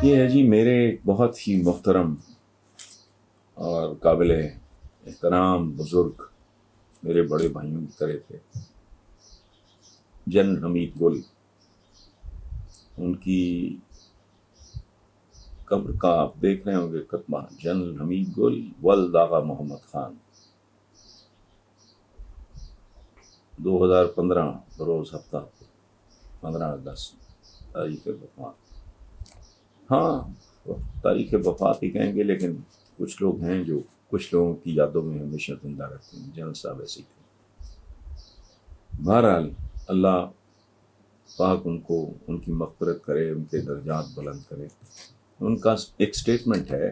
یہ ہے جی میرے ایک بہت ہی محترم اور قابل احترام بزرگ میرے بڑے بھائیوں کی طرح تھے، جنرل حمید گل۔ ان کی قبر کا آپ دیکھ رہے ہوں گے خطبہ، جنرل حمید گل ولد آغا محمد خان، 2015 بروز ہفتہ 15 اگست تاریخ وفات۔ ہاں تاریخ وفات ہی کہیں گے، لیکن کچھ لوگ ہیں جو کچھ لوگوں کی یادوں میں ہمیشہ زندہ رہتے ہیں۔ جنرل صاحب ایسے ہی تھے۔ بہرحال اللہ پاک ان کو ان کی مغفرت کرے، ان کے درجات بلند کرے۔ ان کا ایک سٹیٹمنٹ ہے،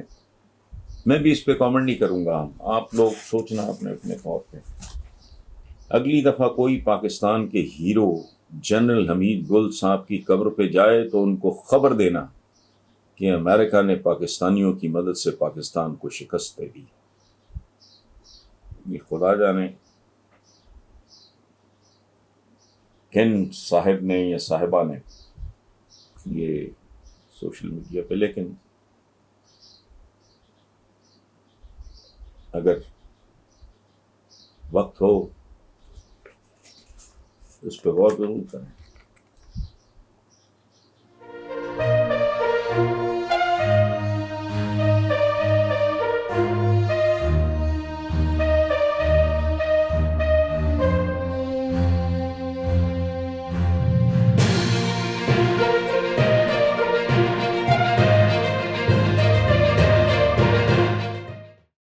میں بھی اس پہ کامنٹ نہیں کروں گا، آپ لوگ سوچنا اپنے اپنے طور پہ۔ اگلی دفعہ کوئی پاکستان کے ہیرو جنرل حمید گل صاحب کی قبر پہ جائے تو ان کو خبر دینا کہ امریکہ نے پاکستانیوں کی مدد سے پاکستان کو شکست دے دی۔ یہ خدا جانے کن صاحب نے یا صاحبہ نے یہ سوشل میڈیا پہ، لیکن اگر وقت ہو اس پہ غور ضرور کریں۔